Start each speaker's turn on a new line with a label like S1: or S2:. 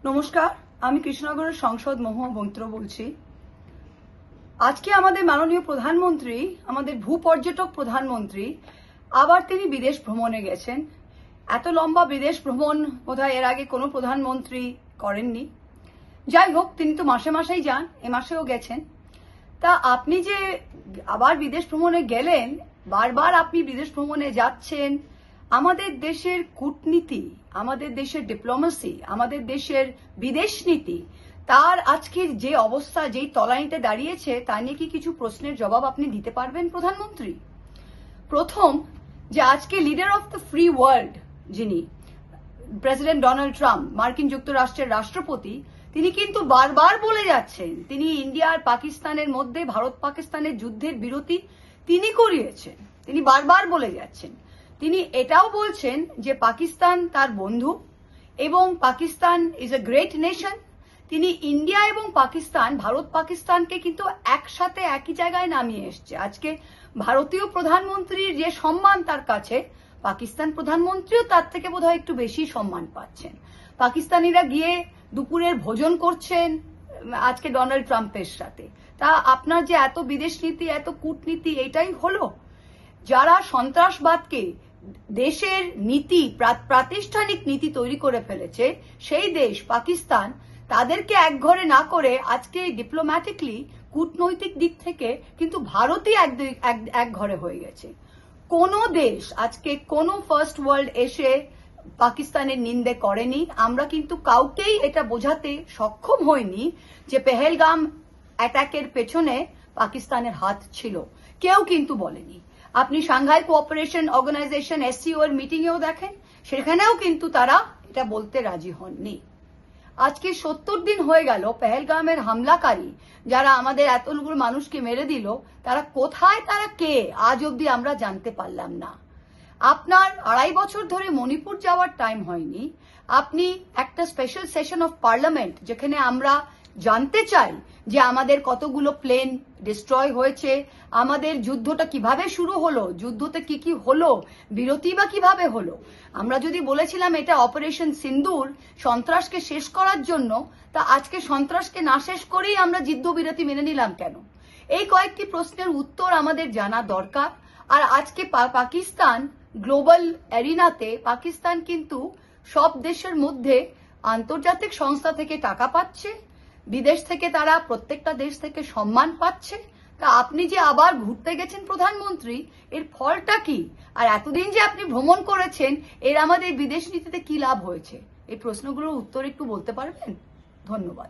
S1: নমস্কার, আমি কৃষ্ণনগরের সংসদ মহুয়া বৈত্র বলছি। আজকে আমাদের মাননীয় প্রধানমন্ত্রী, আমাদের ভূপর্যটক প্রধানমন্ত্রী আবার তিনি বিদেশ ভ্রমণে গেছেন। এত লম্বা বিদেশ ভ্রমণ বোধহয় এর আগে কোনো প্রধানমন্ত্রী করেননি। যাই হোক, তিনি তো মাসে মাসেই যান, এ মাসেও গেছেন। তা আপনি যে আবার বিদেশ ভ্রমণে গেলেন, বারবার আপনি বিদেশ ভ্রমণে যাচ্ছেন, আমাদের দেশের কূটনীতি, আমাদের দেশের ডিপ্লোমেসি, আমাদের দেশের বিদেশ নীতি, তার আজকের যে অবস্থা, যেই তলানিতে দাঁড়িয়েছে, তা নিয়ে কি কিছু প্রশ্নের জবাব আপনি দিতে পারবেন প্রধানমন্ত্রী? প্রথম, যে আজকে leader of the free world যিনি প্রেসিডেন্ট ডোনাল্ড ট্রাম্প, মার্কিন যুক্তরাষ্ট্রের রাষ্ট্রপতি, তিনি কিন্তু বারবার বলে যাচ্ছেন তিনি ইন্ডিয়া আর পাকিস্তানের মধ্যে ভারত পাকিস্তানের যুদ্ধের বিরতি তিনি করিয়েছেন। তিনি বারবার বলে যাচ্ছেন। তিনি এটাও বলছেন যে পাকিস্তান তার বন্ধু এবং Pakistan is a great nation. তিনি ইন্ডিয়া এবং পাকিস্তান, ভারত পাকিস্তানকে কিন্তু একসাথে একই জায়গায় নামিয়ে এসছে। আজকে ভারতীয় প্রধানমন্ত্রীর যে সম্মান তার কাছে, পাকিস্তান প্রধানমন্ত্রীও তার থেকে বোধহয় একটু বেশি সম্মান পাচ্ছেন। পাকিস্তানিরা গিয়ে দুপুরের ভোজন করছেন আজকে ডোনাল্ড ট্রাম্পের সাথে। তা আপনার যে এত বিদেশ নীতি, এত কূটনীতি, এটাই হলো? যারা সন্ত্রাসবাদকে দেশের নীতি, প্রাতিষ্ঠানিক নীতি তৈরি করে ফেলেছে, সেই দেশ পাকিস্তান, তাদেরকে একঘরে না করে আজকে ডিপ্লোম্যাটিকলি, কূটনৈতিক দিক থেকে কিন্তু ভারতই এক ঘরে হয়ে গেছে। কোন দেশ আজকে কোন ফার্স্ট ওয়ার্ল্ড এসে পাকিস্তানের নিন্দে করেনি। আমরা কিন্তু কাউকেই এটা বোঝাতে সক্ষম হইনি যে পেহেলগাম অ্যাটাকের পেছনে পাকিস্তানের হাত ছিল। কেউ কিন্তু বলেনি। আপনি সাংঘাই কোঅপারেশন অর্গানাইজেশন SCO এর মিটিংয়েও দেখেন, সেখানেও কিন্তু তারা এটা বলতে রাজি হননি। আজকে 70 দিন হয়ে গেল পেহেলগামের হামলাকারী যারা আমাদের এতগুলো মানুষকে মেরে দিল, তারা কোথায়, তারা কে, আজ অব্দি আমরা জানতে পারলাম না। আপনার 2.5 বছর ধরে মণিপুর যাওয়ার টাইম হয়নি। আপনি একটা স্পেশাল সেশন অফ পার্লামেন্ট, যেখানে আমরা জানতে চাই যে আমাদের কতগুলো প্লেন ডিস্ট্রয় হয়েছে, আমাদের যুদ্ধটা কিভাবে শুরু হলো, যুদ্ধতে কি কি হলো, বিরতি বা কিভাবে হলো। আমরা যদি বলেছিলাম এটা অপারেশন সিন্দুর, সন্ত্রাসকে শেষ করার জন্য, তা আজকে সন্ত্রাসকে না শেষ করেই আমরা যুদ্ধবিরতি মেনে নিলাম কেন? এই কয়েকটি প্রশ্নের উত্তর আমাদের জানা দরকার। আর আজকে পাকিস্তান গ্লোবাল এরিনাতে, পাকিস্তান কিন্তু সব দেশের মধ্যে আন্তর্জাতিক সংস্থা থেকে টাকা পাচ্ছে, বিদেশ থেকে তারা প্রত্যেকটা দেশ থেকে সম্মান পাচ্ছে। তা আপনি যে আবার ঘুরতে গেছেন প্রধানমন্ত্রী, এর ফলটা কি? আর এতদিন যে আপনি ভ্রমণ করেছেন, এর আমাদের বিদেশ নীতিতে কি লাভ হয়েছে? এই প্রশ্নগুলোর উত্তর একটু বলতে পারবেন? ধন্যবাদ।